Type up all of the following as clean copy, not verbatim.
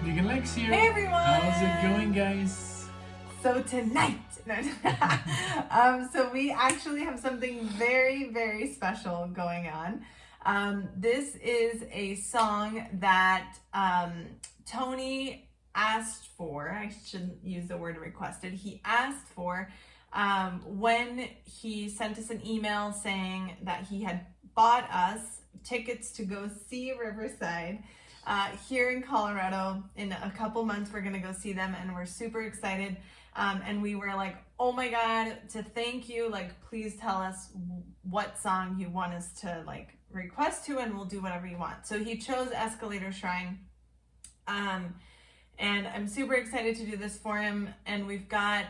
NicknLex here. Hey everyone! How's it going, guys? So tonight, so we actually have something very, very special going on. This is a song that Tony asked for. I shouldn't use the word requested. He asked for when he sent us an email saying that he had bought us tickets to go see Riverside here in Colorado. In a couple months we're gonna go see them, and we're super excited. And we were like, oh my god, to thank you, like, please tell us what song you want us to like request to, and we'll do whatever you want. So he chose Escalator Shrine, and I'm super excited to do this for him. And we've got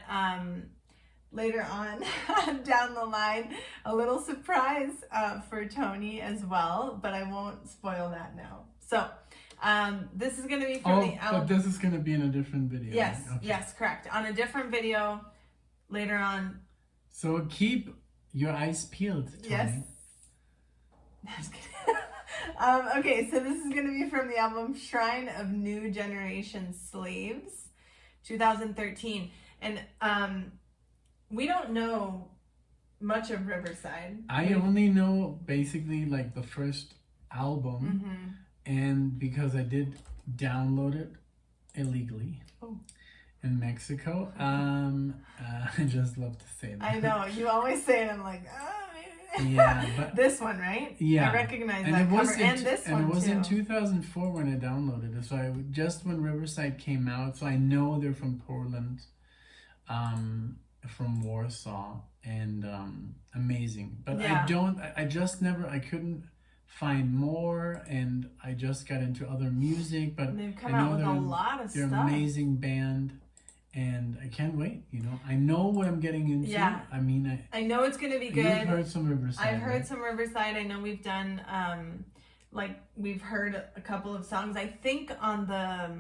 later on down the line a little surprise for Tony as well, but I won't spoil that now. So this is going to be from the album. But this is going to be in a different video. Yes, right? Okay. yes, correct. On a different video later on. So keep your eyes peeled, Tony. Yes. Just kidding. Okay, so this is going to be from the album Shrine of New Generation Slaves, 2013. And we don't know much of Riverside. I only know basically like the first album. Mm-hmm. And because I did download it illegally in Mexico, I just love to say that. I know, you always say it, I'm like, maybe. Yeah, but this one, right? Yeah, I recognize that cover, and this one too. And it was in 2004 when I downloaded it, so just when Riverside came out, so I know they're from Portland, from Warsaw, and amazing. But yeah. I couldn't find more, and I just got into other music, but they've come out with a lot of they're stuff. An amazing band, and I can't wait. I know what I'm getting into. Yeah. I mean, I know it's gonna be good. You've heard some Riverside. I've heard some Riverside. I know we've done we've heard a couple of songs. I think on the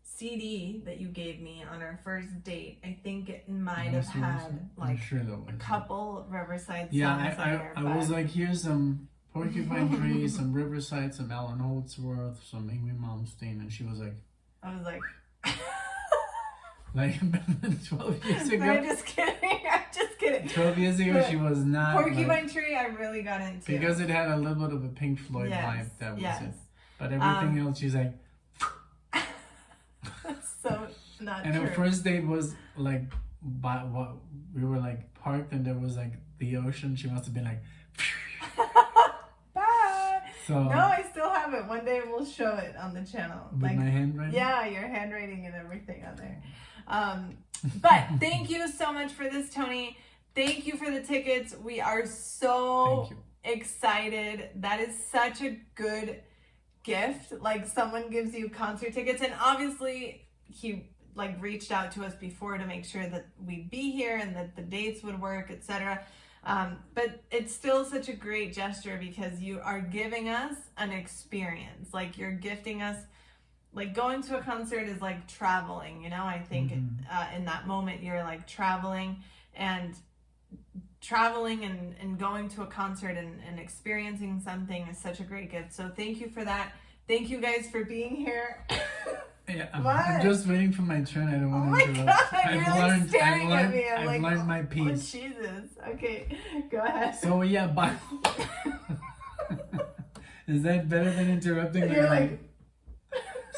CD that you gave me on our first date, I think it might have had like a couple of Riverside songs on there. I was like, here's some Porcupine Tree, some Riverside, some Alan Holdsworth, some Amy Malmsteen, and she was like, I was like, like 12 years ago. No, I'm just kidding. I'm just kidding. 12 years ago, but she was not. Porcupine Tree, I really got into. Because it had a little bit of a Pink Floyd vibe, that was it. But everything else, she's like. That's so not and true. our first date was like, we were like parked, and there was like the ocean. She must have been like. No, I still have it. One day we'll show it on the channel. With my handwriting? Yeah, your handwriting and everything on there. But thank you so much for this, Tony. Thank you for the tickets. We are so excited. That is such a good gift. Like, someone gives you concert tickets, and obviously he like reached out to us before to make sure that we'd be here and that the dates would work, etc. But it's still such a great gesture because you are giving us an experience. Like, you're gifting us, like, going to a concert is like traveling, I think in that moment you're like traveling and going to a concert and experiencing something is such a great gift. So thank you for that. Thank you guys for being here. Yeah, I'm just waiting for my turn. I don't want to interrupt. I've learned my piece. Oh, Jesus. Okay, go ahead. So yeah, but is that better than interrupting? You're like...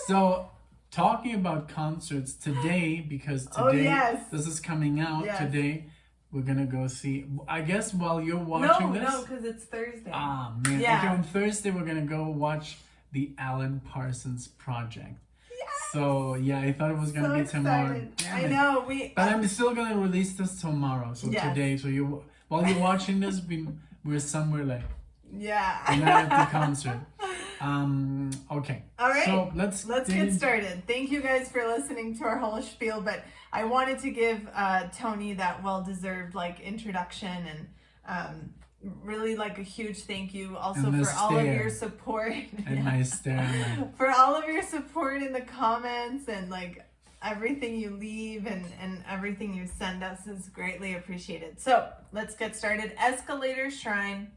So, talking about concerts today, because today this is coming out today. We're gonna go see. I guess while you're watching this. No, because it's Thursday. Ah man. Yeah. Okay, on Thursday we're gonna go watch the Alan Parsons Project. So yeah, I thought it was gonna be tomorrow. I know but I'm still gonna release this tomorrow. So today, so while you're watching this, we're somewhere like we're not at the concert. Okay. All right. So let's get started. Thank you guys for listening to our whole spiel, but I wanted to give Tony that well-deserved like introduction, and really like a huge thank you also for all of your support and my stare for all of your support in the comments, and like everything you leave and everything you send us is greatly appreciated. So let's get started. Escalator Shrine,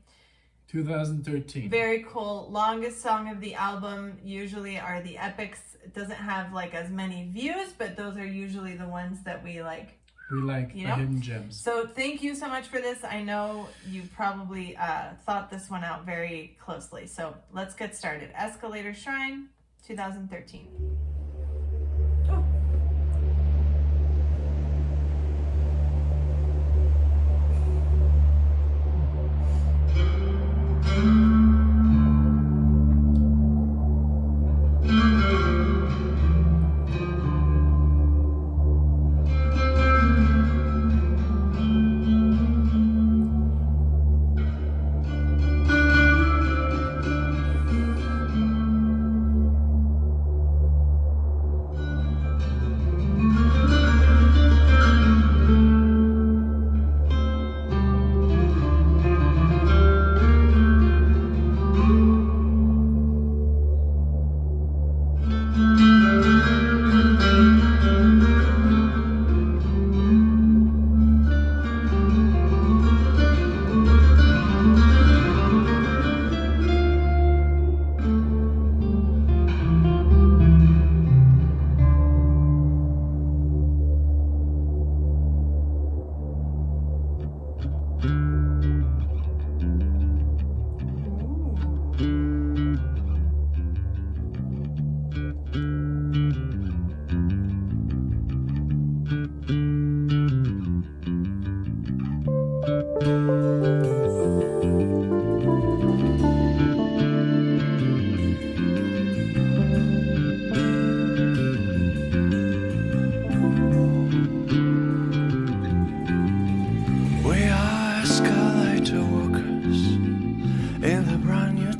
2013. Very cool. Longest song of the album usually are the epics. It doesn't have like as many views, but those are usually the ones that we like. We like the hidden gems. So thank you so much for this. I know you probably thought this one out very closely. So let's get started. Escalator Shrine, 2013. Oh.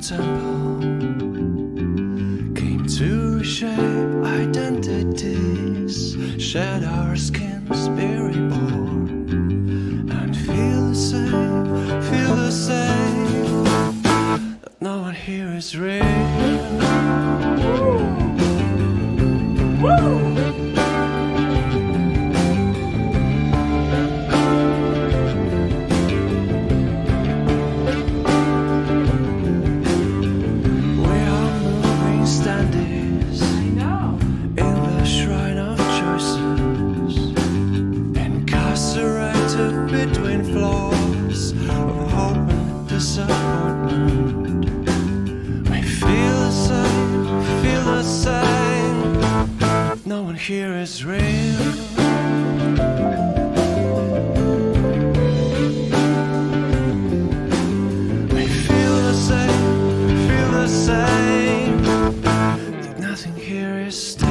temple came to reshape identities, shed our skins, be reborn, and feel the same, that no one here is real. Between floors of hope and disappointment, we feel the same, no one here is real. We feel the same, that nothing here is still.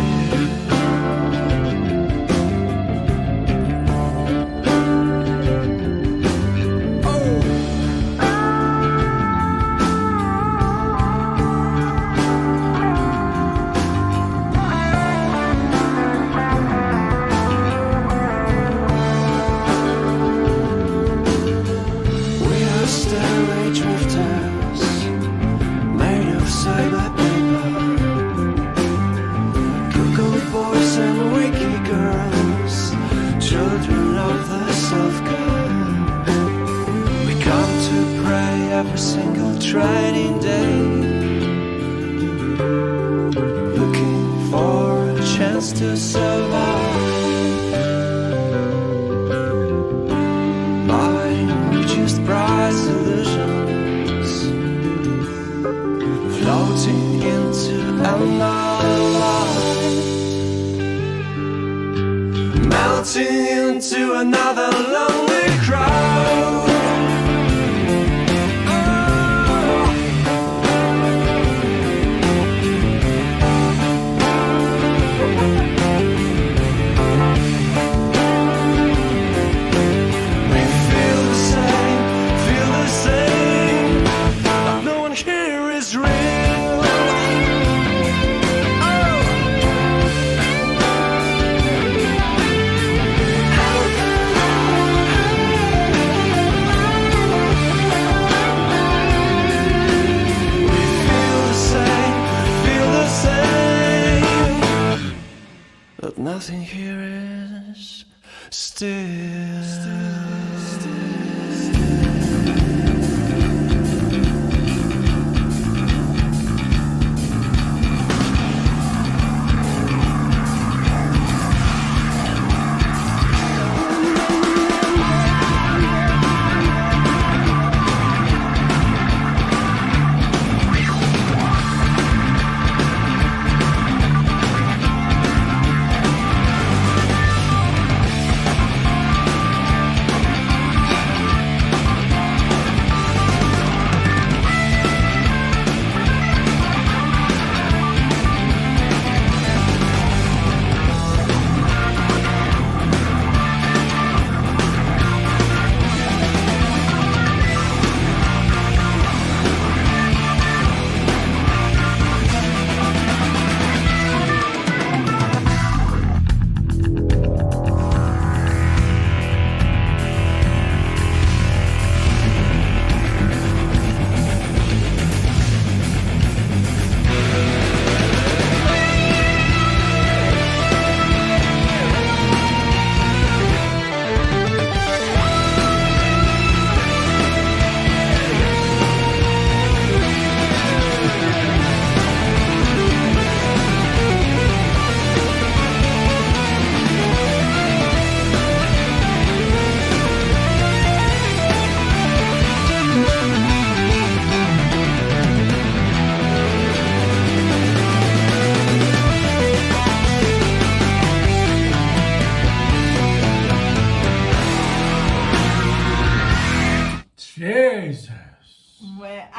Stairway drifters made of cyber paper, cuckoo boys and wiki girls, children of the self-guide. We come to pray every single training day, looking for a chance to survive. Bright illusions, floating into another light, melting into another lonely crowd.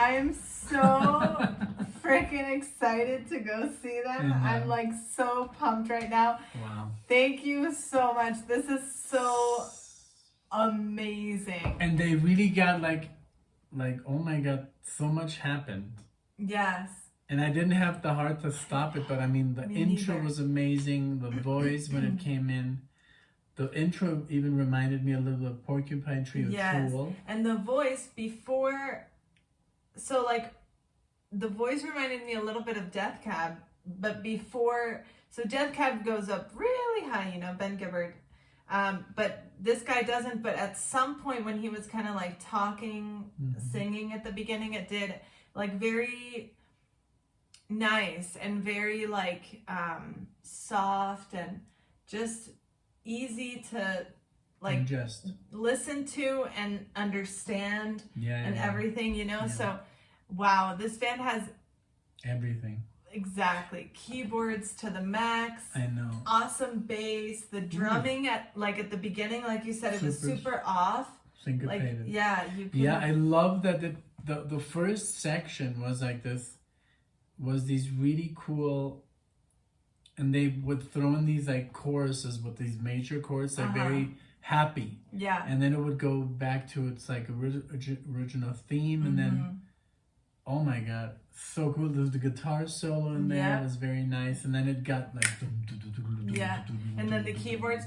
I'm so freaking excited to go see them. I'm like so pumped right now. Wow. Thank you so much. This is so amazing. And they really got like, oh my God, so much happened. Yes. And I didn't have the heart to stop it, but I mean, the intro was amazing. The voice when it came in. The intro even reminded me a little of Porcupine Tree of Tool. And the voice before, so like, the voice reminded me a little bit of Death Cab, but before, so Death Cab goes up really high, you know, Ben Gibbard. But this guy doesn't, but at some point when he was kind of like talking, singing at the beginning, it did like very nice and very like soft and just easy to like just listen to and understand everything, you know. So wow, this band has everything. Exactly. Keyboards to the max. I know. Awesome bass. The drumming at the beginning, like you said, it was super off. Syncopated. Like, I love that the first section was like this, was these really cool, and they would throw in these like choruses with these major chords, like very happy. Yeah. And then it would go back to its like original theme, and then, oh my God, so cool. There's the guitar solo in there. It was very nice. And then it got like... And then the keyboards...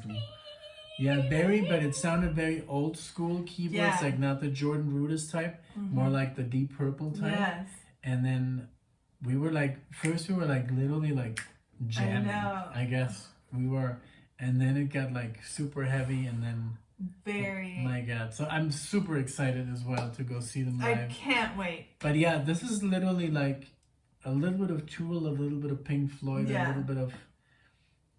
very, but it sounded very old school keyboards, like not the Jordan Rudess type, more like the Deep Purple type. Yes. And then we were like, first we were like literally like jamming, I guess. We were, and then it got like super heavy, and then... Very. Oh my God. So I'm super excited as well to go see them live. I can't wait. But yeah, this is literally like a little bit of Tool, a little bit of Pink Floyd, a little bit of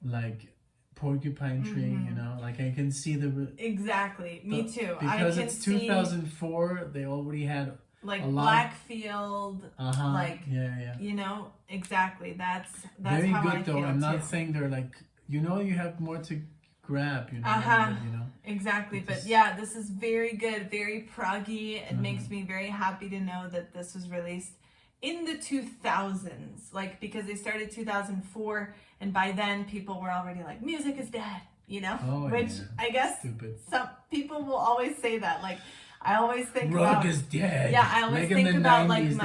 like Porcupine Tree, you know? Like I can see the... Exactly. Me too. Because it's 2004, they already had like Blackfield, like, you know, exactly. That's very how good I though. feel I'm not too. saying they're like, you know, you have more to grab, you know, you know. Exactly. But yeah, this is very good, very proggy. It makes me very happy to know that this was released in the 2000s, like, because they started 2004, and by then people were already like, music is dead, you know. Which I guess some people will always say that. Like, I always think rock is dead. Yeah, I always think about 90s,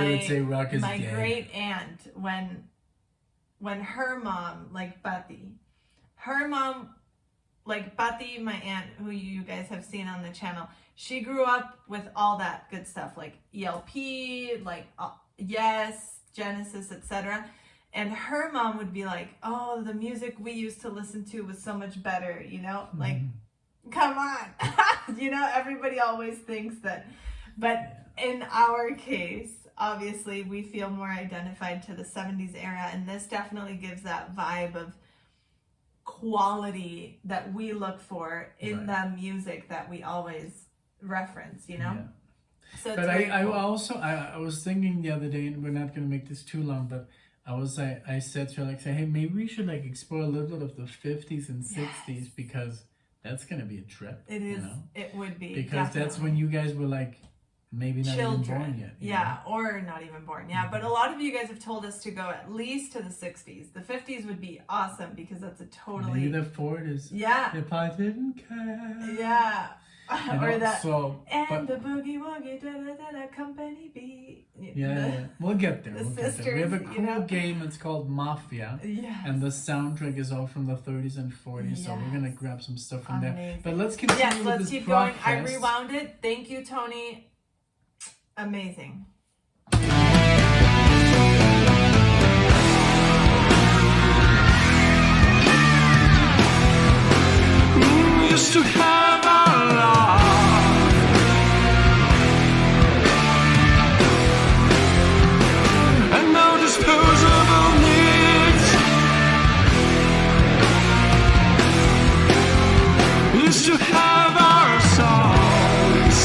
like my great aunt when her mom, like Betty, like Betty, my aunt, who you guys have seen on the channel, she grew up with all that good stuff, like ELP, like Yes, Genesis, etc. And her mom would be like, oh, the music we used to listen to was so much better, you know? Like, come on. You know, everybody always thinks that. But in our case, obviously, we feel more identified to the 70s era, and this definitely gives that vibe of quality that we look for in the music that we always reference, you know? So it's but I also was thinking the other day, and we're not going to make this too long, but I said to her, like, hey, maybe we should like explore a little bit of the 50s and 60s, because that's going to be a trip. It is. You know? It would be. Because that's when you guys were like, maybe not even born yet. Yeah, or not even born. Yeah, but a lot of you guys have told us to go at least to the 60s. The 50s would be awesome, because that's a totally... Maybe the 40s. Yeah. If I didn't care. Yeah. Or that... So, and the boogie woogie da-da-da-da company beat. Yeah. We'll get there. Sisters, we have a cool game. It's called Mafia. Yes. And the soundtrack is all from the 30s and 40s. Yes. So we're going to grab some stuff from there. But let's continue with this let's keep going. I rewound it. Thank you, Tony. Amazing. Used to have our love, and no disposable needs. Used to have our songs,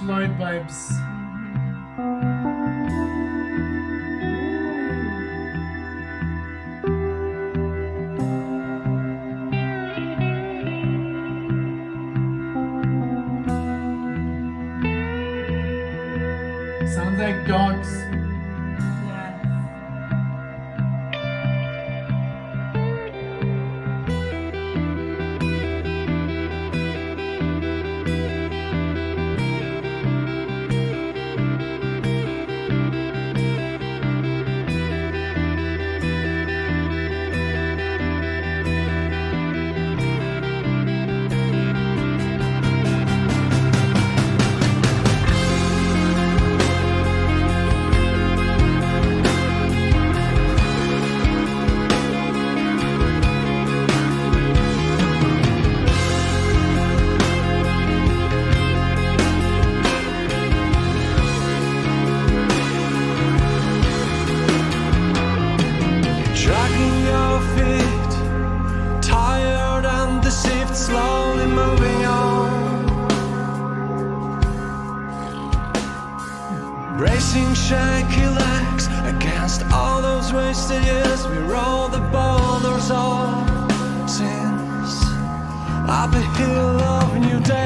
Floyd vibes. Sounds like dogs. Yes. Dragging your feet, tired and deceived, slowly moving on. Bracing shaky legs against all those wasted years, we roll the boulders off since up a hill of new days.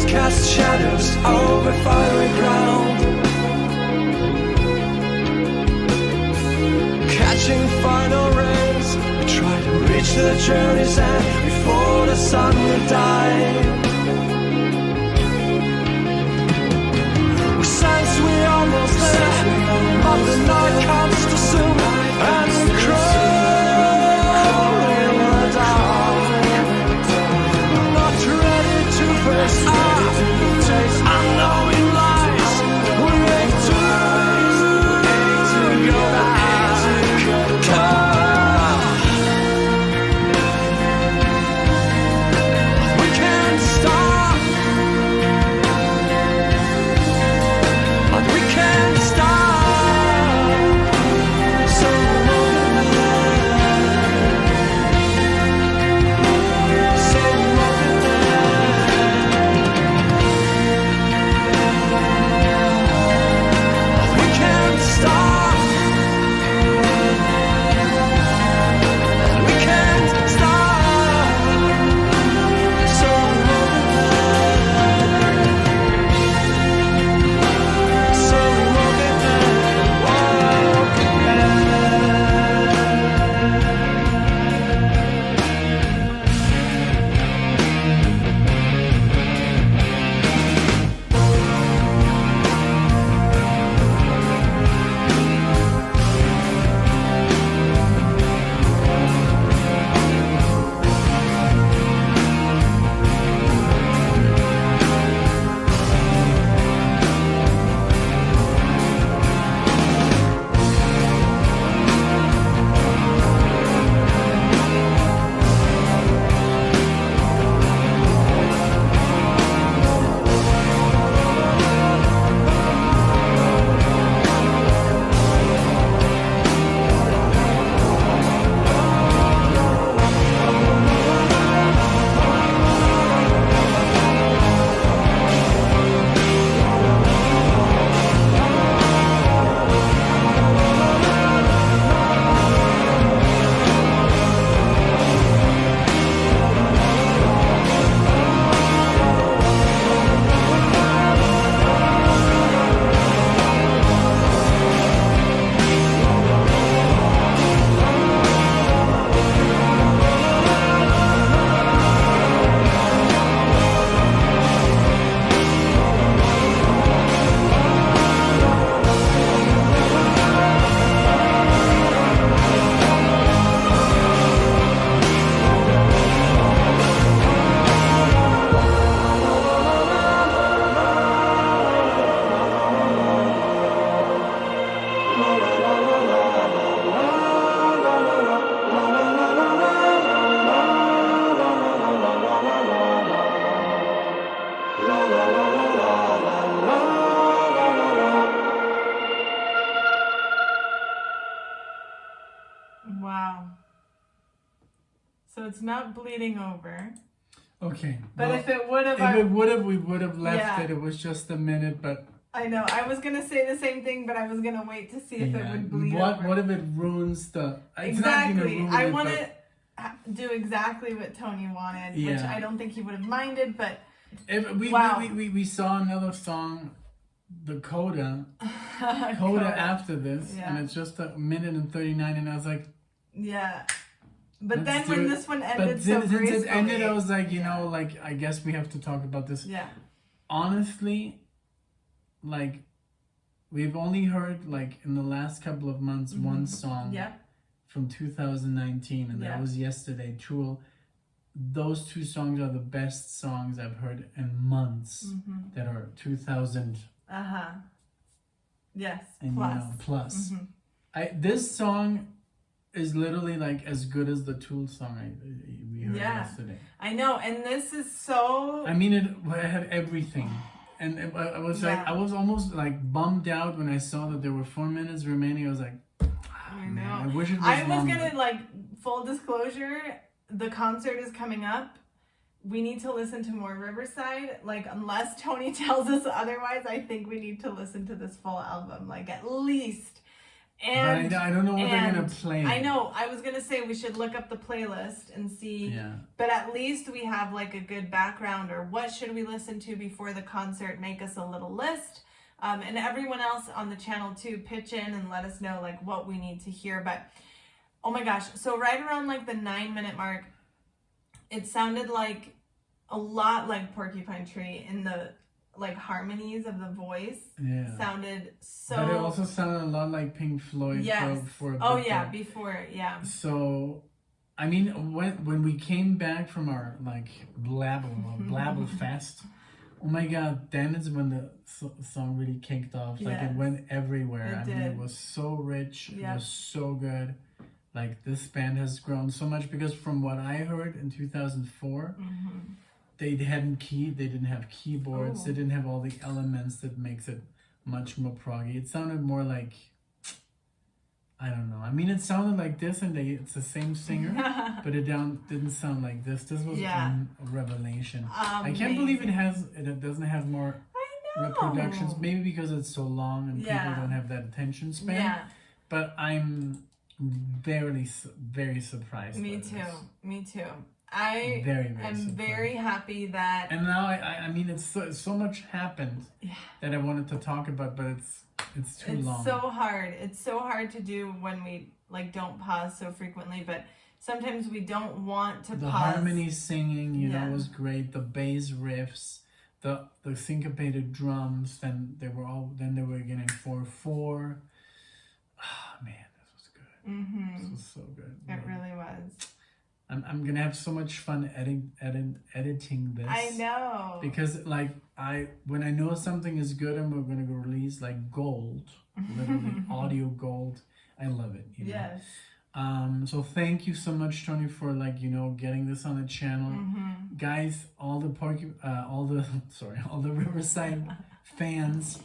Cast shadows over fiery ground, catching final rays. We try to reach the journey's end before the sun will die. We sense we almost there, but the night comes too soon, and we crawl in the dark, not ready to face our unknowing lies. We hate to go back. We it's not bleeding over. Okay. But if it would have, we would have left Yeah. it. It was just a minute, but I know. I was gonna say the same thing, but I was gonna wait to see if it would bleed over. What if it ruins the? It's Exactly. not gonna ruin I it, want but to do exactly what Tony wanted, which Yeah. I don't think he would have minded. But Wow. We saw another song, the Coda after this, Yeah. and it's just a minute and 39, and I was like, yeah. But let's then do when it. this one But ended so since gracefully, it ended, I was like, you Yeah. know, like I guess we have to talk about this. yeah, Honestly, like we've only heard like in the last couple of months one song yeah, from 2019, and Yeah. that was Yesterday. Tool. Those two songs are the best songs I've heard in months. That are 2000 yes, and plus. you know plus. Mm-hmm. This song is literally like as good as the Tool song we heard Yeah. yesterday. I know, and this is so. I mean, it had everything, and I was like, Yeah. I was almost like bummed out when I saw that there were 4 minutes remaining. I was like, I know. man, I wish it was I was longer. gonna like full disclosure. The concert is coming up. We need to listen to more Riverside. Like, unless Tony tells us otherwise, I think we need to listen to this full album, like at least. And But I don't know what they're gonna play. I know. I was gonna say we should look up the playlist and see. Yeah. But at least we have like a good background, or what should we listen to before the concert? Make us a little list. And everyone else on the channel too, pitch in and let us know like what we need to hear. But oh my gosh, so right around like the 9-minute mark, it sounded like a lot like Porcupine Tree in the like harmonies of the voice. Yeah. Sounded so. But it also sounded a lot like Pink Floyd. Yes. For a Oh bit yeah, there. before yeah. So, I mean, when we came back from our like blabble fest, oh my God! Then is when the song really kicked off. Like Yes. it went everywhere. It I mean, did. it was so rich. Yep. It was so good. Like this band has grown so much because from what I heard in 2004, they didn't have keyboards. Oh. They didn't have all the elements that makes it much more proggy. It sounded more like, I don't know. I mean, it sounded like this, and it's the same singer, but it didn't sound like this. This was Yeah. a revelation. I can't believe it doesn't have more I know. reproductions. Maybe because it's so long and Yeah. people don't have that attention span. Yeah. But I'm very surprised. Me by too. this. Me too. I Very am surprised. very happy that. And now I mean it's so much happened that I wanted to talk about, but it's too long. It's so hard. It's so hard to do when we like don't pause so frequently, but sometimes we don't want to The pause. harmony singing, Yeah. was great. The bass riffs, the syncopated drums. Then they were again in 4/4. Ah man, this was good. This was so good. It really was. I'm gonna have so much fun editing this. I know. Because like when I know something is good and we're gonna go release like gold, literally audio gold. I love it. You know? Yes. So thank you so much, Tony, for like getting this on the channel, guys. All the Riverside fans,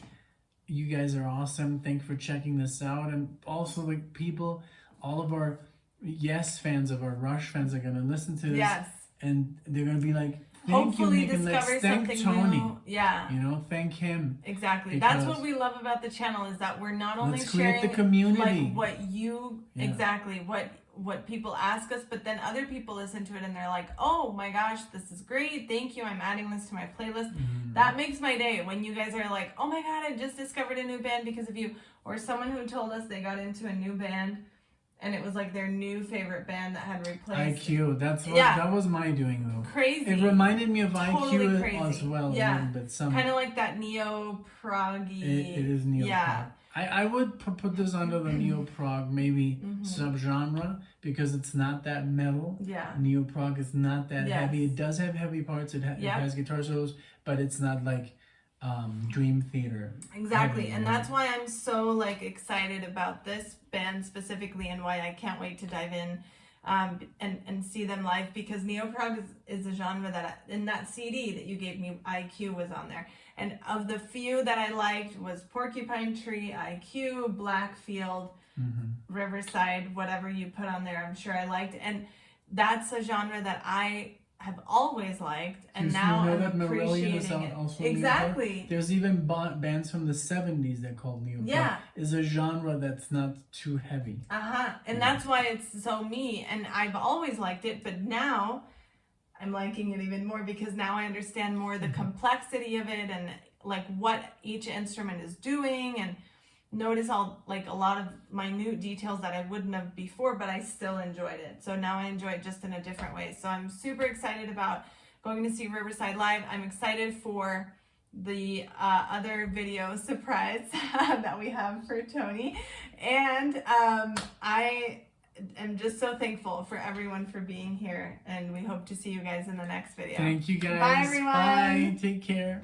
you guys are awesome. Thank you for checking this out, and also like people, all of our Yes fans of our Rush fans are gonna listen to this, Yes. and they're gonna be like, thank Hopefully you, NicknLex. discover Thank something Tony. new. Yeah. Thank him. Exactly. That's Because- what we love about the channel, is that we're not only Let's create sharing the community. like what you Yeah. exactly what people ask us, but then other people listen to it and they're like, oh my gosh, this is great, thank you, I'm adding this to my playlist. That makes my day when you guys are like, oh my God, I just discovered a new band because of you. Or someone who told us they got into a new band and it was like their new favorite band that had replaced IQ. That was my doing though. Crazy. It reminded me of Totally IQ crazy. as well a Yeah. little bit. Kind of like that neo-proggy. It is neo-prog. Yeah. I would put this under the neo-prog, maybe subgenre, because it's not that metal. Yeah. Neo-prog is not that Yes. heavy. It does have heavy parts. It Yep. has guitar solos, but it's not like Dream Theater. Exactly, heavy, and right? that's why I'm so like excited about this band specifically, and why I can't wait to dive in and see them live, because neo-prog is a genre that in that CD that you gave me, IQ was on there, and of the few that I liked was Porcupine Tree, IQ, Blackfield, Riverside, whatever you put on there, I'm sure I liked. And that's a genre that I have always liked, and now you know I'm that Marillion is appreciating it. also Exactly. neopunk? There's even bands from the 70s that called neopunk. Yeah. Is a genre that's not too heavy. And that's why it's so me, and I've always liked it, but now I'm liking it even more because now I understand more the complexity of it and like what each instrument is doing, and notice all like a lot of minute details that I wouldn't have before, but I still enjoyed it. So now I enjoy it just in a different way. So I'm super excited about going to see Riverside live. I'm excited for the other video surprise that we have for Tony. And I am just so thankful for everyone for being here, and we hope to see you guys in the next video. Thank you guys. Bye everyone. Bye. Take care.